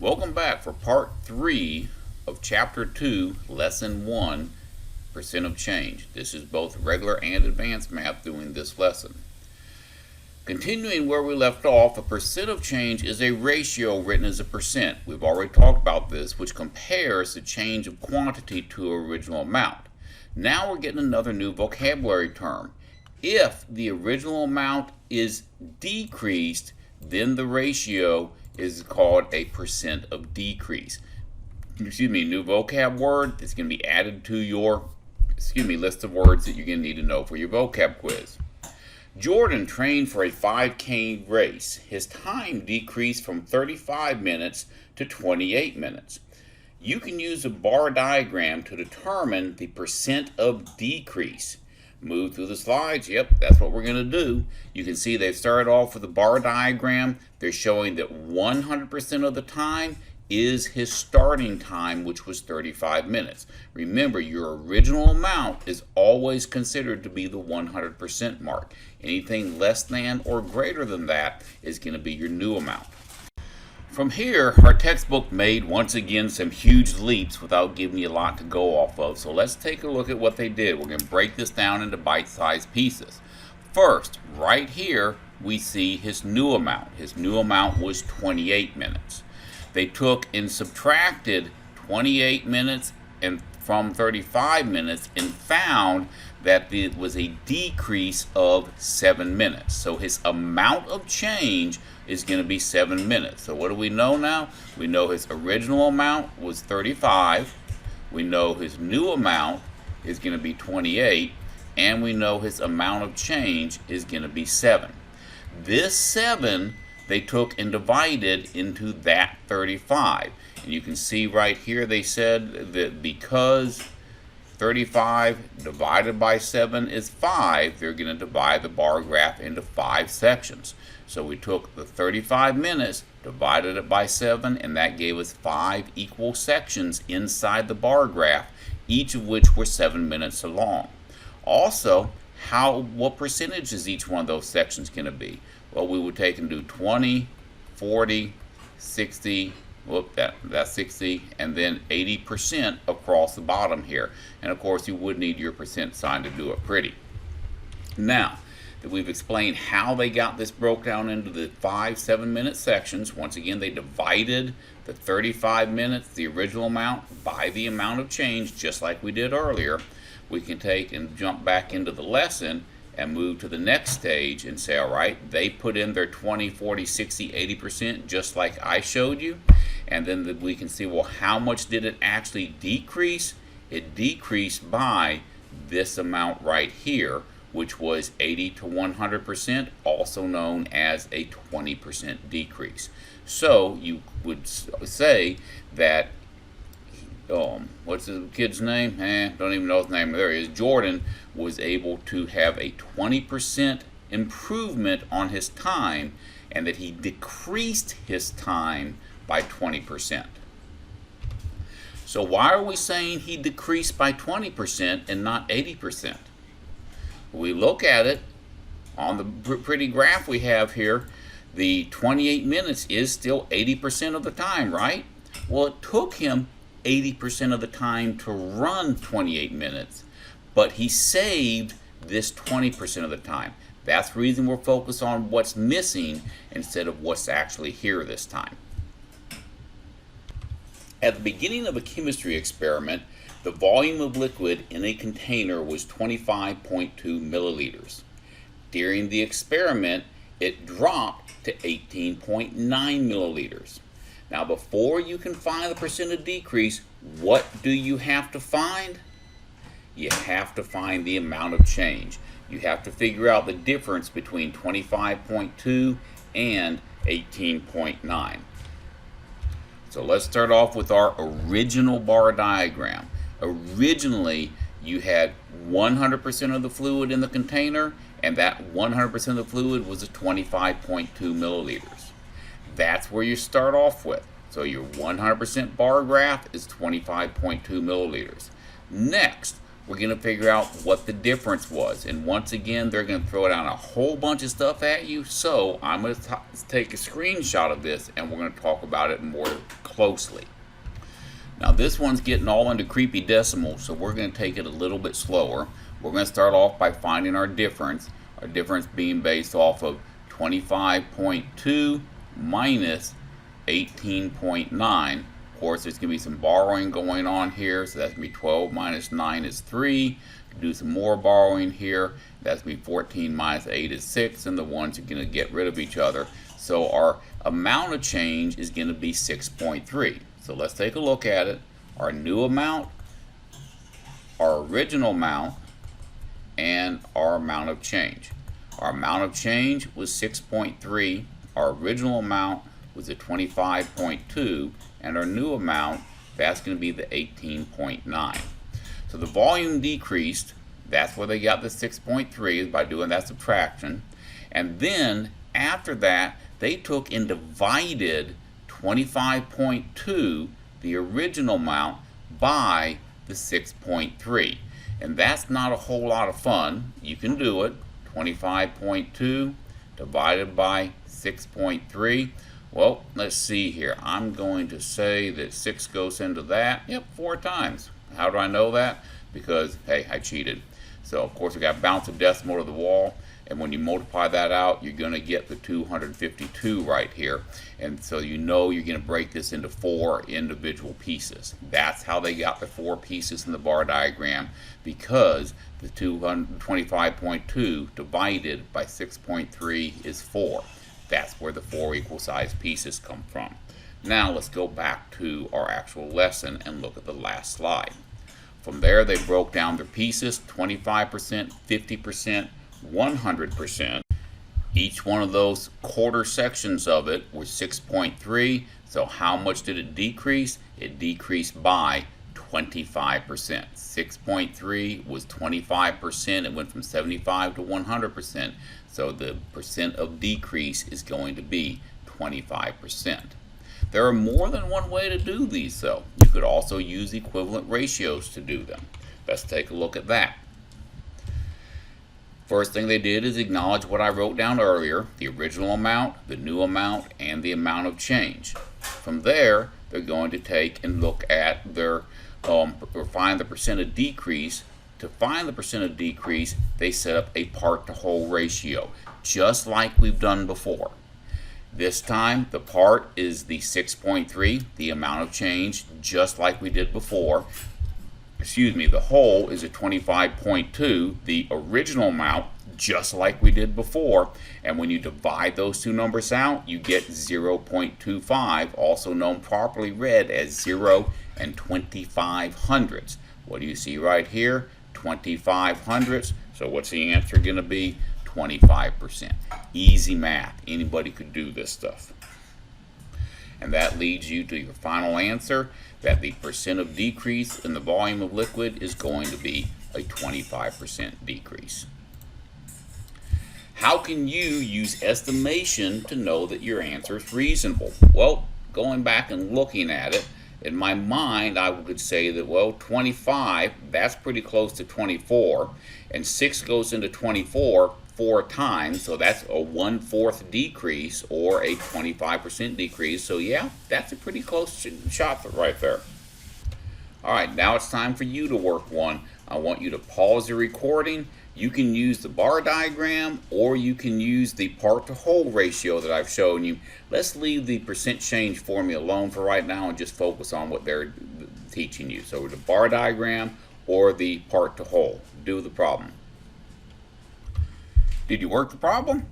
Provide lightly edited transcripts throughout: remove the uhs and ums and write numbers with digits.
Welcome back for part 3 of chapter 2, lesson 1, percent of change. This is both regular and advanced math doing this lesson. Continuing where we left off, a percent of change is a ratio written as a percent. We've already talked about this, which compares the change of quantity to original amount. Now we're getting another new vocabulary term. If the original amount is decreased, then the ratio is called a percent of decrease. New vocab word that's going to be added to your, list of words that you're going to need to know for your vocab quiz. Jordan trained for a 5K race. His time decreased from 35 minutes to 28 minutes. You can use a bar diagram to determine the percent of decrease. Move through the slides. Yep, that's what we're going to do. You can see they've started off with a bar diagram. They're showing that 100% of the time is his starting time, which was 35 minutes. Remember, your original amount is always considered to be the 100% mark. Anything less than or greater than that is going to be your new amount. From here, our textbook made, once again, some huge leaps without giving you a lot to go off of. So let's take a look at what they did. We're going to break this down into bite-sized pieces. First, right here, we see his new amount. His new amount was 28 minutes. They took and subtracted 28 minutes from 35 minutes and found that it was a decrease of 7 minutes. So his amount of change is going to be 7 minutes. So what do we know now? We know his original amount was 35. We know his new amount is going to be 28. And we know his amount of change is going to be 7. This 7 they took and divided into that 35. And you can see right here they said that because 35 divided by 7 is 5, they're going to divide the bar graph into 5 sections. So we took the 35 minutes, divided it by 7, and that gave us 5 equal sections inside the bar graph, each of which were 7 minutes long. Also, what percentage is each one of those sections going to be? Well, we would take and do 20, 40, 60, that's 60, and then 80% across the bottom here. And of course, you would need your percent sign to do it pretty. Now that we've explained how they got this broke down into the 5 7-minute sections, once again, they divided the 35 minutes, the original amount, by the amount of change, just like we did earlier. We can take and jump back into the lesson and move to the next stage and say, all right, they put in their 20, 40, 60, 80% just like I showed you. And then we can see, well, how much did it actually decrease? It decreased by this amount right here, which was 80 to 100%, also known as a 20% decrease. So you would say that, what's the kid's name? Don't even know his name. There he is. Jordan was able to have a 20% improvement on his time, and that he decreased his time by 20%. So why are we saying he decreased by 20% and not 80%? We look at it on the pretty graph we have here. The 28 minutes is still 80% of the time, right? Well, it took him 80% of the time to run 28 minutes, but he saved this 20% of the time. That's the reason we're focused on what's missing instead of what's actually here this time. At the beginning of a chemistry experiment, the volume of liquid in a container was 25.2 milliliters. During the experiment, it dropped to 18.9 milliliters. Now, before you can find the percent of decrease, what do you have to find? You have to find the amount of change. You have to figure out the difference between 25.2 and 18.9. So let's start off with our original bar diagram. Originally, you had 100% of the fluid in the container, and that 100% of the fluid was a 25.2 milliliters. That's where you start off with. So your 100% bar graph is 25.2 milliliters. Next, we're going to figure out what the difference was. And once again, they're going to throw down a whole bunch of stuff at you. So I'm going to take a screenshot of this, and we're going to talk about it more closely. Now this one's getting all into creepy decimals, so we're going to take it a little bit slower. We're going to start off by finding our difference being based off of 25.2 minus 18.9. Of course, there's going to be some borrowing going on here, so that's going to be 12 minus 9 is 3. Do some more borrowing here. That's going to be 14 minus 8 is 6, and the ones are going to get rid of each other. So our amount of change is going to be 6.3. So let's take a look at it. Our new amount, our original amount, and our amount of change. Our amount of change was 6.3. Our original amount was the 25.2, and our new amount, that's going to be the 18.9. So the volume decreased. That's where they got the 6.3, is by doing that subtraction. And then after that, they took and divided 25.2, the original amount, by the 6.3. And that's not a whole lot of fun. You can do it. 25.2 divided by 6.3. Well, let's see here. I'm going to say that 6 goes into that. Yep, 4 times. How do I know that? Because, hey, I cheated. So, of course, we got to bounce a decimal to the wall. And when you multiply that out, you're going to get the 252 right here. And so you know you're going to break this into 4 individual pieces. That's how they got the 4 pieces in the bar diagram, because the 225.2 divided by 6.3 is 4. That's where the 4 equal sized pieces come from. Now let's go back to our actual lesson and look at the last slide. From there, they broke down their pieces: 25%, 50%, 100%. Each one of those quarter sections of it was 6.3. So how much did it decrease? It decreased by 25%. 6.3 was 25%. It went from 75 to 100%. So the percent of decrease is going to be 25%. There are more than one way to do these, though. You could also use equivalent ratios to do them. Let's take a look at that. First thing they did is acknowledge what I wrote down earlier: the original amount, the new amount, and the amount of change. From there, they're going to take and look at their, or find the percent of decrease. To find the percent of decrease, they set up a part-to-whole ratio, just like we've done before. This time, the part is the 6.3, the amount of change, just like we did before. The whole is a 25.2, the original amount, just like we did before. And when you divide those two numbers out, you get 0.25, also known properly read as 0 and 25 hundredths. What do you see right here? 25 hundredths. So what's the answer going to be? 25%. Easy math. Anybody could do this stuff. And that leads you to your final answer, that the percent of decrease in the volume of liquid is going to be a 25% decrease. How can you use estimation to know that your answer is reasonable? Well, going back and looking at it, in my mind I would say that, well, 25, that's pretty close to 24, and 6 goes into 24 4 times, so that's a 1/4 decrease, or a 25% decrease. So yeah, that's a pretty close shot right there. Alright, now it's time for you to work one. I want you to pause the recording. You can use the bar diagram, or you can use the part-to-whole ratio that I've shown you. Let's leave the percent change formula alone for right now and just focus on what they're teaching you. So the bar diagram or the part-to-whole. Do the problem. Did you work the problem?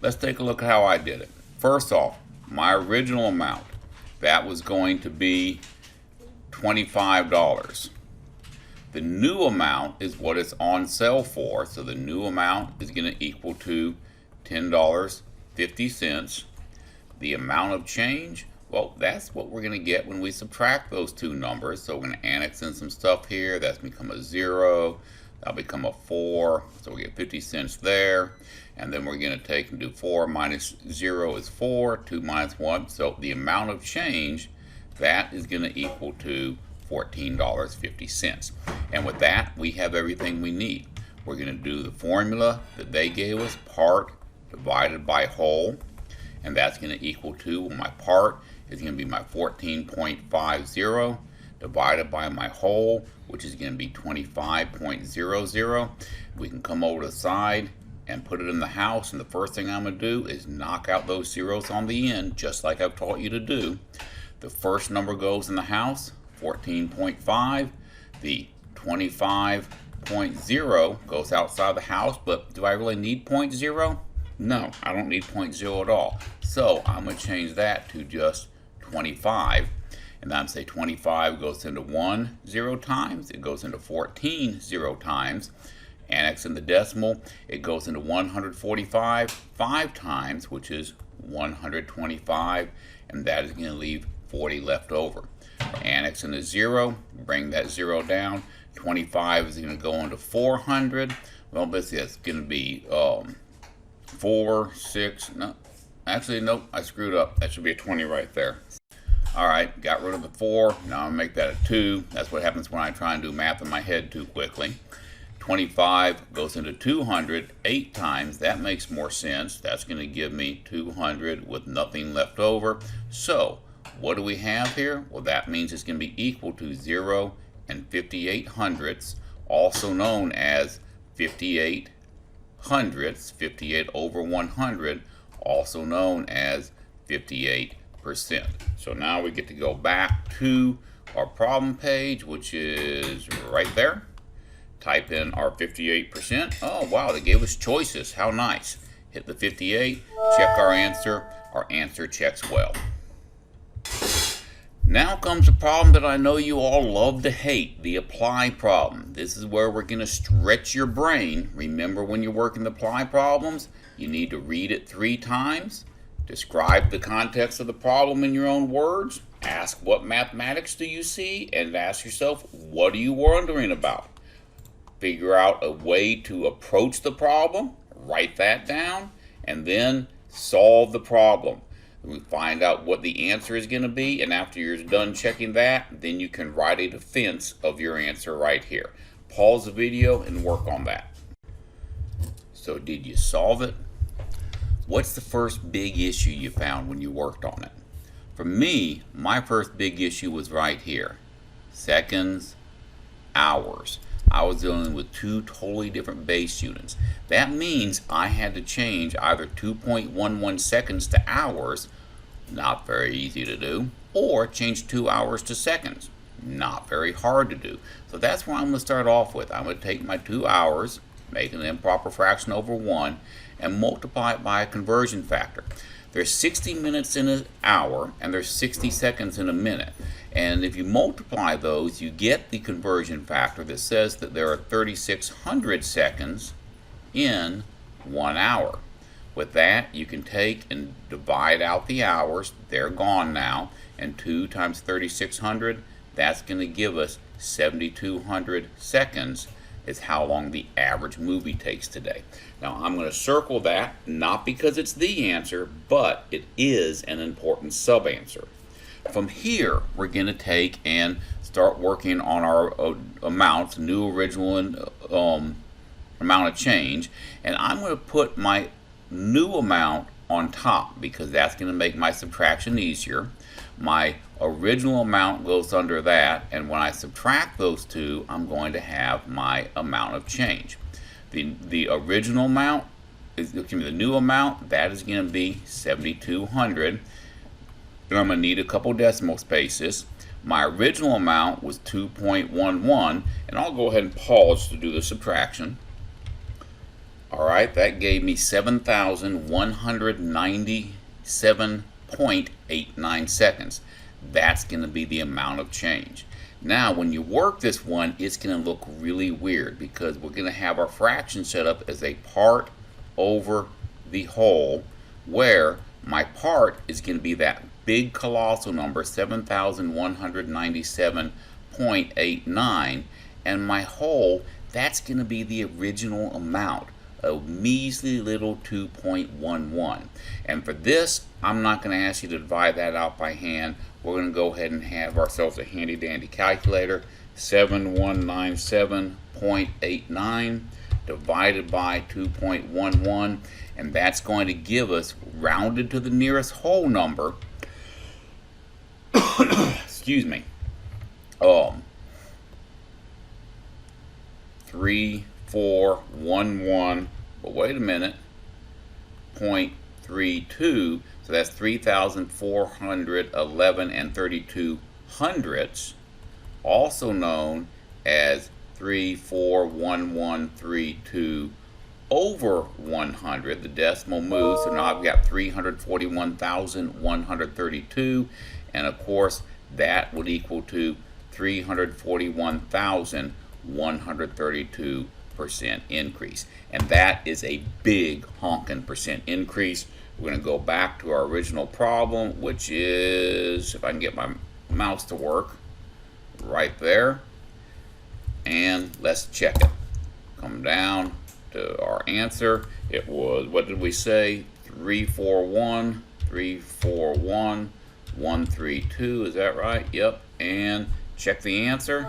Let's take a look at how I did it. First off, my original amount, that was going to be $25. The new amount is what it's on sale for, so the new amount is going to equal to $10.50. The amount of change, well, that's what we're going to get when we subtract those two numbers. So we're going to annex in some stuff here. That's become a 0. That'll become a 4, so we get 50 cents there. And then we're going to take and do 4 minus 0 is 4, 2 minus 1. So the amount of change, that is going to equal to $14.50. And with that, we have everything we need. We're going to do the formula that they gave us, part divided by whole. And that's going to equal to, well, my part is going to be my 14.50 divided by my whole, which is going to be 25.00. We can come over to the side and put it in the house, and the first thing I'm going to do is knock out those zeros on the end, just like I've taught you to do. The first number goes in the house, 14.5. The 25.0 goes outside the house, but do I really need 0.0? No, I don't need 0.0 at all. So I'm going to change that to just 25. And then I'm say 25 goes into 1 0 times, it goes into 14 0 times. Annex in the decimal, it goes into 145 5 times, which is 125, and that is going to leave 40 left over. Annex in the 0, bring that 0 down. 25 is going to go into 400. Well, basically that's going to be 4, 6, no, actually nope, I screwed up. That should be a 20 right there. Alright, got rid of the 4, now I'll make that a 2. That's what happens when I try and do math in my head too quickly. 25 goes into 200 8 times. That makes more sense. That's going to give me 200 with nothing left over. So what do we have here? Well, that means it's going to be equal to 0 and 58 hundredths, also known as 58 hundredths, 58 over 100, also known as 58%. So now we get to go back to our problem page, which is right there. Type in our 58%. Oh wow, they gave us choices. How nice. Hit the 58, check our answer. Our answer checks well. Now comes a problem that I know you all love to hate, the apply problem. This is where we're going to stretch your brain. Remember, when you're working the apply problems, you need to read it 3 times, describe the context of the problem in your own words, ask what mathematics do you see, and ask yourself, what are you wondering about? Figure out a way to approach the problem, write that down, and then solve the problem. We find out what the answer is going to be, and after you're done checking that, then you can write a defense of your answer right here. Pause the video and work on that. So did you solve it? What's the first big issue you found when you worked on it? For me, my first big issue was right here. Seconds, hours. I was dealing with 2 totally different base units. That means I had to change either 2.11 seconds to hours, not very easy to do, or change 2 hours to seconds, not very hard to do. So that's what I'm going to start off with. I'm going to take my 2 hours, make an improper fraction over 1, and multiply it by a conversion factor. There's 60 minutes in an hour, and there's 60 seconds in a minute. And if you multiply those, you get the conversion factor that says that there are 3,600 seconds in 1 hour. With that, you can take and divide out the hours. They're gone now. And 2 times 3,600, that's going to give us 7,200 seconds is how long the average movie takes today. Now I'm going to circle that, not because it's the answer, but it is an important sub-answer. From here, we're going to take and start working on our amounts, new, original, and amount of change. And I'm going to put my new amount on top because that's going to make my subtraction easier. My original amount goes under that, and when I subtract those two, I'm going to have my amount of change. The original amount is the new amount. That is going to be 7,200. Then I'm going to need a couple decimal spaces. My original amount was 2.11, and I'll go ahead and pause to do the subtraction. Alright, that gave me 7,197.89 seconds. That's going to be the amount of change. Now, when you work this one, it's going to look really weird because we're going to have our fraction set up as a part over the whole, where my part is going to be that big colossal number, 7,197.89, and my whole, that's going to be the original amount, a measly little 2.11. And for this, I'm not going to ask you to divide that out by hand. We're going to go ahead and have ourselves a handy dandy calculator. 7197.89 divided by 2.11, and that's going to give us, rounded to the nearest whole number, excuse me, 3411, but wait a minute, 0.32, so that's 3,411 and 32 hundredths, also known as 341132 over 100. The decimal moves, so now I've got 341,132, and of course that would equal to 341,132% increase, and that is a big honking percent increase. We're going to go back to our original problem, which is, if I can get my mouse to work, right there, and let's check it. Come down to our answer. It was, what did we say? 341,132. Is that right? Yep. And check the answer,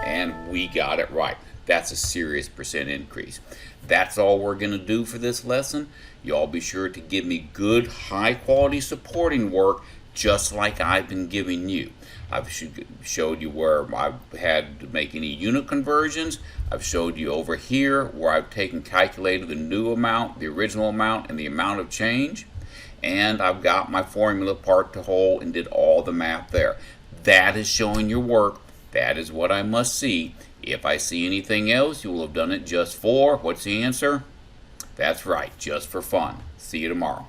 and we got it right. That's a serious percent increase. That's all we're going to do for this lesson. Y'all be sure to give me good, high quality supporting work just like I've been giving you. I've showed you where I've had to make any unit conversions. I've showed you over here where I've calculated the new amount, the original amount, and the amount of change. And I've got my formula part to whole and did all the math there. That is showing your work. That is what I must see. If I see anything else, you will have done it just for, what's the answer? That's right, just for fun. See you tomorrow.